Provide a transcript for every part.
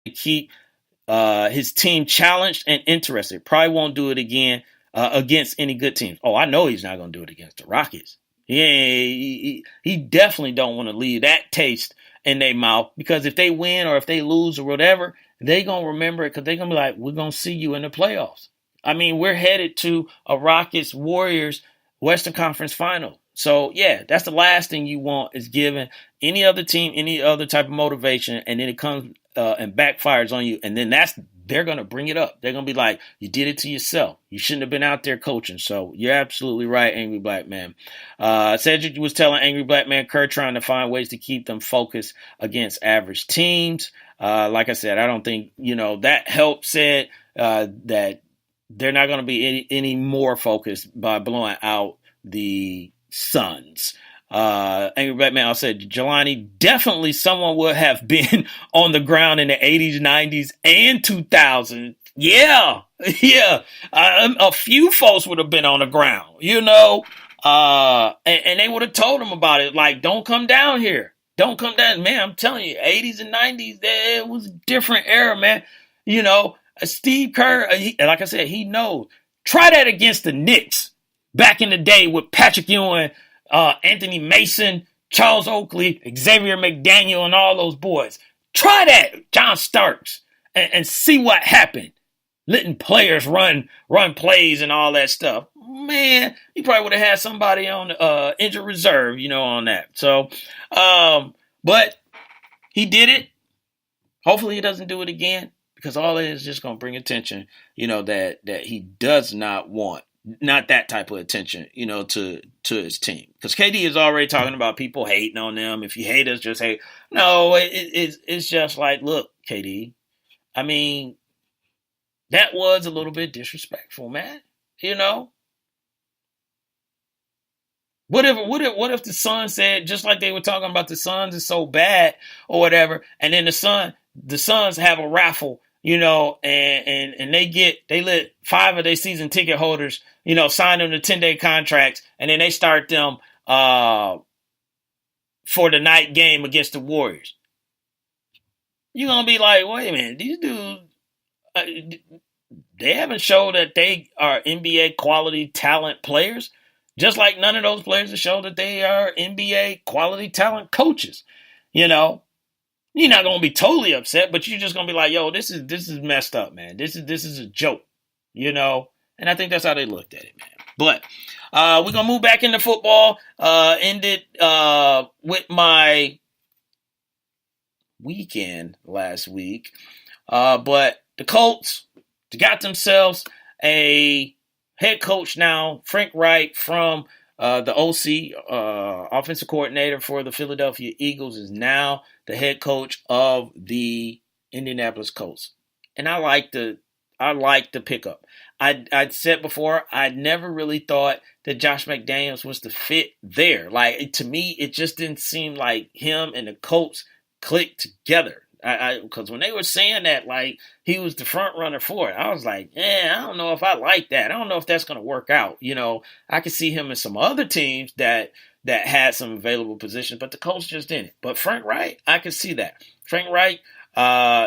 to keep his team challenged and interested. Probably won't do it again against any good teams. Oh, I know he's not going to do it against the Rockets. He definitely don't want to leave that taste in their mouth, because if they win or if they lose or whatever, they going to remember it, because they're going to be like, we're going to see you in the playoffs. I mean, we're headed to a Rockets Warriors Western Conference final. So, yeah, that's the last thing you want, is giving any other team any other type of motivation, and then it comes and backfires on you. And then they're going to bring it up. They're going to be like, you did it to yourself. You shouldn't have been out there coaching. So you're absolutely right, Angry Black Man. Cedric was telling Angry Black Man Kerr trying to find ways to keep them focused against average teams. Like I said, I don't think, that helped. Said that they're not going to be any more focused by blowing out the Suns. Angry Black Man said, Jelani, definitely someone would have been on the ground in the 80s, 90s, and 2000s. Yeah, yeah. A few folks would have been on the ground, and they would have told them about it. Like, don't come down here. Don't come down. Man, I'm telling you, 80s and 90s, it was a different era, man. Steve Kerr, like I said, he knows. Try that against the Knicks back in the day with Patrick Ewing, Anthony Mason, Charles Oakley, Xavier McDaniel, and all those boys. Try that, John Starks, and see what happened. Letting players run plays and all that stuff. Man, he probably would have had somebody on injured reserve, on that. So, but he did it. Hopefully he doesn't do it again, because all it is just going to bring attention, that he does not want. Not that type of attention, to his team. Because KD is already talking about people hating on them. If you hate us, just hate. No, it's just like, look, KD, I mean, that was a little bit disrespectful, man. What if the Suns said, just like they were talking about the Suns is so bad or whatever, and then the Suns have a raffle, and they let 5 of their season ticket holders, sign them to 10-day contracts, and then they start them for the night game against the Warriors. You're gonna be like, wait a minute, these dudes, they haven't showed that they are NBA quality talent players. Just like none of those players have shown that they are NBA quality talent coaches. You're not gonna be totally upset, but you're just gonna be like, yo, this is messed up, man. This is a joke, And I think that's how they looked at it, man. But we're gonna move back into football. Ended with my weekend last week. But the Colts got themselves a head coach now. Frank Wright, from the OC, offensive coordinator for the Philadelphia Eagles, is now the head coach of the Indianapolis Colts. And I like the pickup. I'd said before, I'd never really thought that Josh McDaniels was the fit there. Like, to me, it just didn't seem like him and the Colts clicked together. Because when they were saying that, like, he was the front runner for it, I was like, I don't know if I like that. I don't know if that's going to work out. I could see him in some other teams that had some available positions, but the Colts just didn't. But Frank Wright, I could see that. Frank Wright,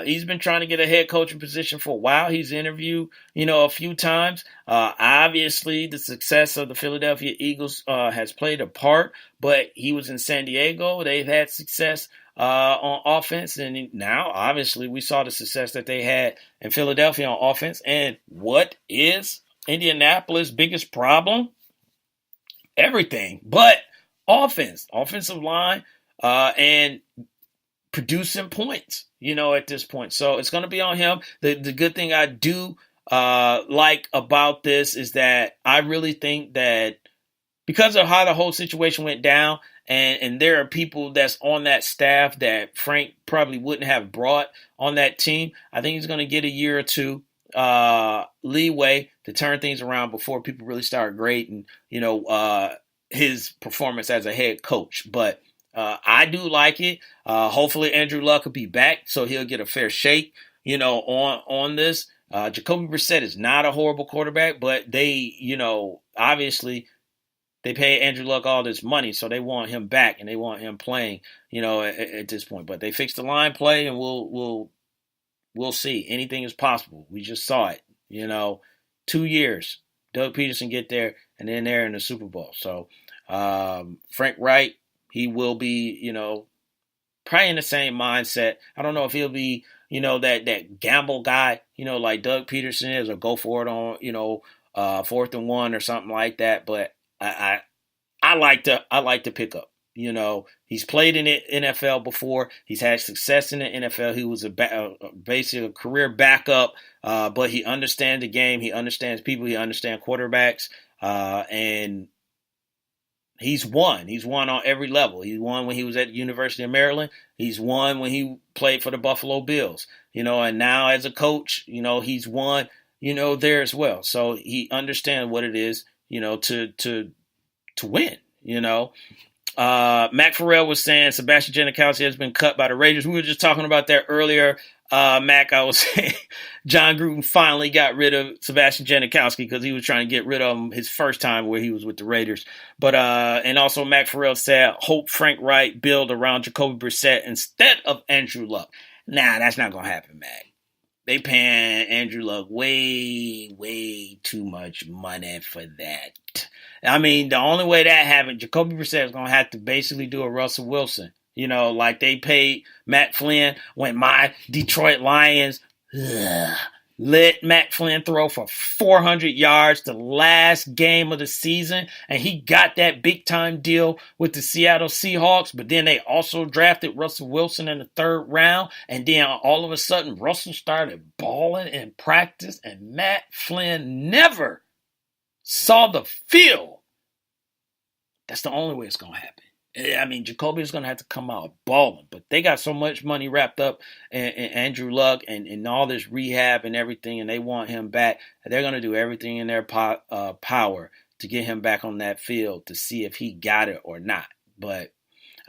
he's been trying to get a head coaching position for a while. He's interviewed, a few times. Obviously, the success of the Philadelphia Eagles has played a part, but he was in San Diego. They've had success on offense, and now obviously we saw the success that they had in Philadelphia on offense. And what is Indianapolis' biggest problem? Everything but offensive line, and producing points, at this point. So it's going to be on him. The good thing I do like about this is that I really think that because of how the whole situation went down, and there are people that's on that staff that Frank probably wouldn't have brought on that team, I think he's going to get a year or two leeway to turn things around before people really start grading, his performance as a head coach. But I do like it. Hopefully Andrew Luck will be back, so he'll get a fair shake, on this. Jacoby Brissett is not a horrible quarterback, but they, obviously they pay Andrew Luck all this money, so they want him back and they want him playing, at this point. But they fixed the line play, and we'll we'll see. Anything is possible. We just saw it. 2 years. Doug Peterson get there, and then they're in the Super Bowl. So Frank Wright, he will be, probably in the same mindset. I don't know if he'll be, that gamble guy, like Doug Peterson is, or go for it on, 4th and 1 or something like that. But I like to pick up. He's played in the NFL before. He's had success in the NFL. He was basically a career backup, but he understands the game. He understands people. He understands quarterbacks, and he's won. He's won on every level. He won when he was at the University of Maryland. He's won when he played for the Buffalo Bills. And now as a coach, he's won, there as well. So he understands what it is, to win. Mac Farrell was saying Sebastian Janikowski has been cut by the Raiders. We were just talking about that earlier. Mac, I was saying John Gruden finally got rid of Sebastian Janikowski because he was trying to get rid of him his first time where he was with the Raiders. But and also Mac Farrell said, hope Frank Wright build around Jacoby Brissett instead of Andrew Luck. Nah, that's not going to happen, Mac. They paying Andrew Luck way, way too much money for that. I mean, the only way that happened, Jacoby Brissett is going to have to basically do a Russell Wilson. Like they paid Matt Flynn when my Detroit Lions let Matt Flynn throw for 400 yards the last game of the season. And he got that big-time deal with the Seattle Seahawks. But then they also drafted Russell Wilson in the 3rd round. And then all of a sudden, Russell started balling in practice. And Matt Flynn never saw the field. That's the only way it's going to happen. I mean, Jacoby is going to have to come out balling, but they got so much money wrapped up in Andrew Luck and all this rehab and everything, and they want him back. They're going to do everything in their power to get him back on that field to see if he got it or not. But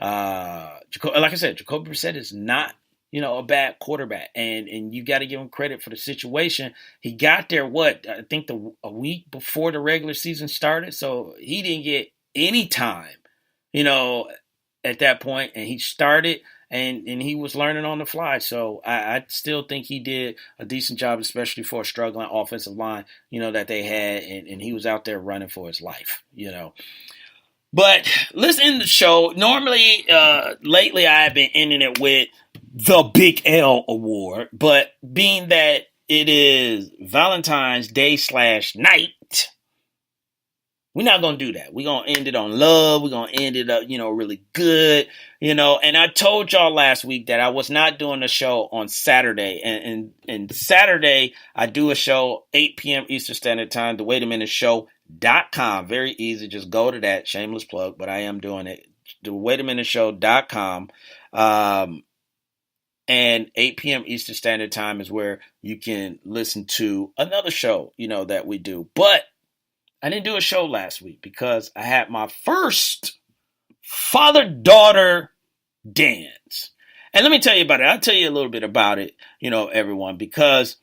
like I said, Jacoby Brissett is not, a bad quarterback, and you got to give him credit for the situation. He got there, I think a week before the regular season started, so he didn't get any time. At that point, and he started and he was learning on the fly. So I still think he did a decent job, especially for a struggling offensive line, that they had, and he was out there running for his life, But let's end the show. Normally, lately I have been ending it with the Big L Award, but being that it is Valentine's Day /night, we're not going to do that. We're going to end it on love. We're going to end it up, really good, and I told y'all last week that I was not doing a show on Saturday. And Saturday, I do a show 8 p.m. Eastern Standard Time, the waitaminuteshow.com. Very easy. Just go to that. Shameless plug, but I am doing it. The waitaminuteshow.com. And 8 p.m. Eastern Standard Time is where you can listen to another show, that we do. But I didn't do a show last week because I had my first father-daughter dance. And let me tell you about it. I'll tell you a little bit about it, everyone, because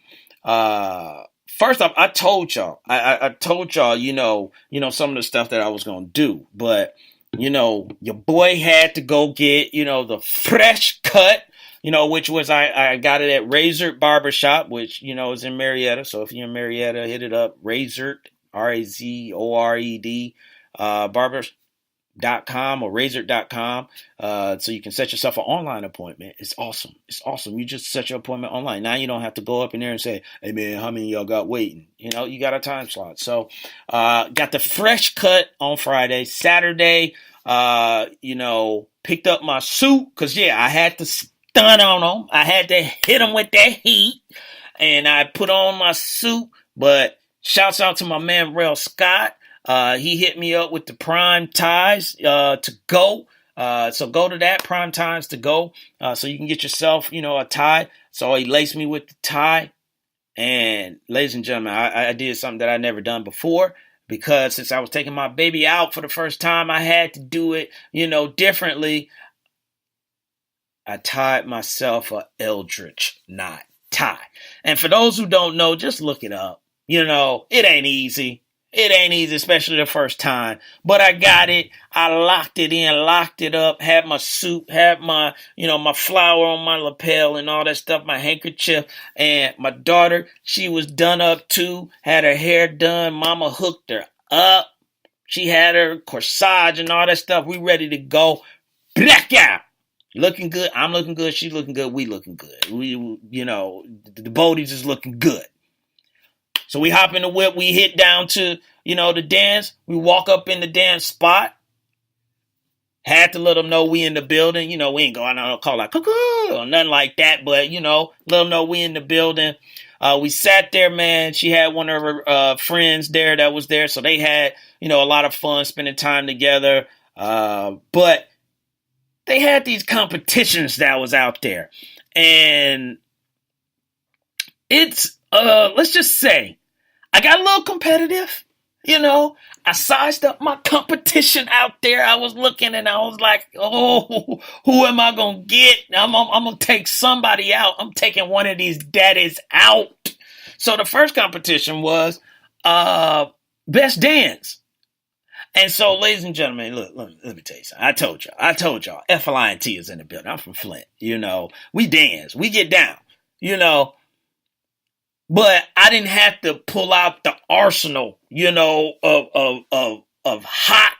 first off, I told y'all, I told y'all, some of the stuff that I was going to do. But, your boy had to go get, the fresh cut, which was I got it at Razor Barbershop, which, is in Marietta. So if you're in Marietta, hit it up, Razor, RAZORED, barbers.com or razor.com. So you can set yourself an online appointment. It's awesome. It's awesome. You just set your appointment online. Now you don't have to go up in there and say, hey man, how many of y'all got waiting? You got a time slot. So, got the fresh cut on Friday. Saturday, picked up my suit. Cause I had to stun on them. I had to hit them with that heat and I put on my suit, but shouts out to my man, Rel Scott. He hit me up with the Prime Ties to go. So go to that, Prime Ties to go. So you can get yourself, a tie. So he laced me with the tie. And ladies and gentlemen, I did something that I never done before. Because since I was taking my baby out for the first time, I had to do it, differently. I tied myself a Eldritch knot tie. And for those who don't know, just look it up. It ain't easy. It ain't easy, especially the first time. But I got it. I locked it in, locked it up, had my suit, had my, my flower on my lapel and all that stuff, my handkerchief. And my daughter, she was done up too, had her hair done. Mama hooked her up. She had her corsage and all that stuff. We ready to go. Black out. Looking good. I'm looking good. She looking good. We looking good. The Bodies is looking good. So we hop in the whip. We hit down to, the dance. We walk up in the dance spot. Had to let them know we in the building. We ain't going out and call like cuckoo or nothing like that. But, let them know we in the building. We sat there, man. She had one of her friends there that was there. So they had, a lot of fun spending time together. But they had these competitions that was out there. And it's, let's just say, I got a little competitive. I sized up my competition out there. I was looking and I was like, oh, who am I going to get? I'm going to take somebody out. I'm taking one of these daddies out. So the first competition was Best Dance. And so, ladies and gentlemen, look, let me tell you something. I told y'all, F-L-I-N-T is in the building. I'm from Flint. We dance. We get down, But I didn't have to pull out the arsenal, of hot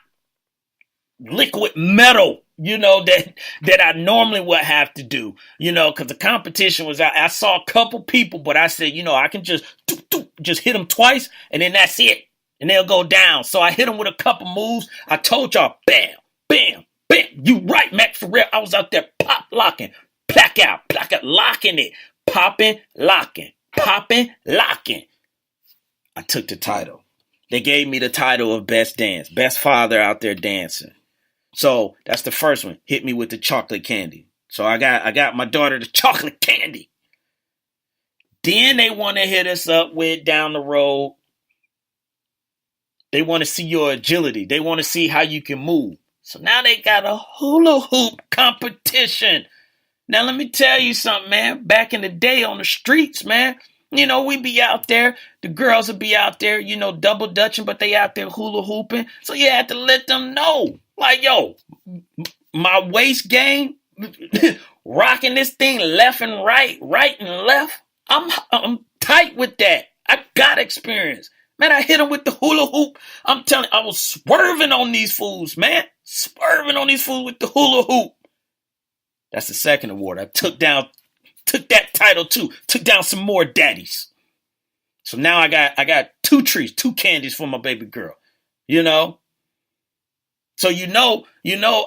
liquid metal, that I normally would have to do, because the competition was out. I saw a couple people, but I said, I can just hit them twice and then that's it. And they'll go down. So I hit them with a couple moves. I told y'all, bam, bam, bam. You right, Mac, for real. I was out there pop locking, plack out, locking it, popping, locking. Popping, locking. I took the title. They gave me the title of Best Dance. Best father out there dancing. So that's the first one. Hit me with the chocolate candy. So I got my daughter the chocolate candy. Then they want to hit us up with down the road. They want to see your agility. They want to see how you can move. So now they got a hula hoop competition. Now, let me tell you something, man. Back in the day on the streets, man, we be out there. The girls would be out there, double dutching, but they out there hula hooping. So you had to let them know. Like, yo, my waist game, rocking this thing left and right and left. I'm tight with that. I got experience. Man, I hit them with the hula hoop. I'm telling you, I was swerving on these fools, man. Swerving on these fools with the hula hoop. That's the second award. I took that title too. Took down some more daddies. So now I got two trees, two candies for my baby girl. So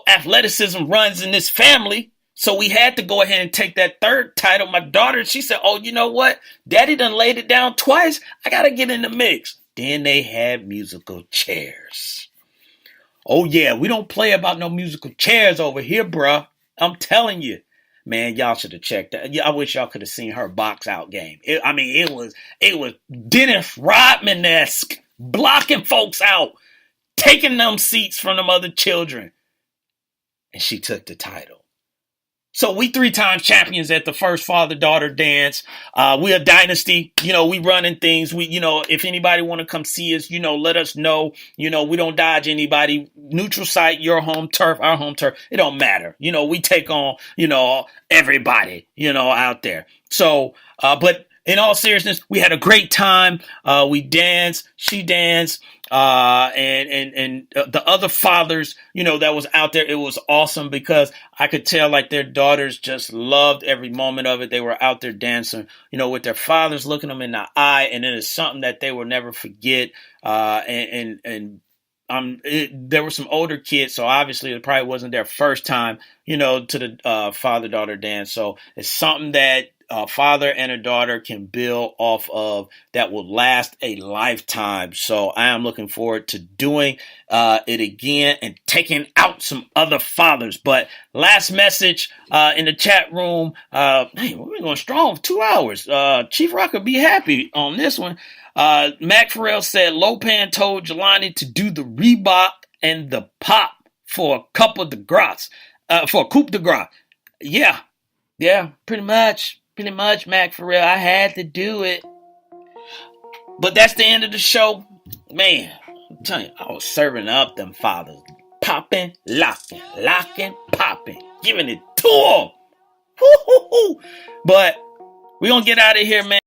athleticism runs in this family. So we had to go ahead and take that third title. My daughter, she said, oh, you know what? Daddy done laid it down twice. I got to get in the mix. Then they had musical chairs. Oh, yeah, we don't play about no musical chairs over here, bruh. I'm telling you. Man, y'all should have checked that. I wish y'all could have seen her box out game. It was Dennis Rodman-esque, blocking folks out, taking them seats from them other children. And she took the title. So we 3-time champions at the first father-daughter dance. We a dynasty. We running things. We, if anybody want to come see us, let us know. We don't dodge anybody. Neutral site, your home turf, our home turf. It don't matter. We take on, everybody, out there. So, but in all seriousness, we had a great time. We danced. She danced. And the other fathers, that was out there, it was awesome because I could tell like their daughters just loved every moment of it. They were out there dancing, with their fathers looking them in the eye. And it is something that they will never forget. There were some older kids, so obviously it probably wasn't their first time, to the father-daughter dance. So it's something that a father and a daughter can build off of that will last a lifetime. So I am looking forward to doing it again and taking out some other fathers. But last message in the chat room. Man, we're going strong for 2 hours. Chief Rock will be happy on this one. Mac Farrell said Lopan told Jelani to do the Reebok and the pop for a couple de gras, for a coupe de gras. Yeah, pretty much, Mac Farrell. I had to do it. But that's the end of the show. Man, I'm telling you, I was serving up them fathers. Popping, locking, popping. Giving it to them. Woo-hoo-hoo. But we gonna get out of here, man.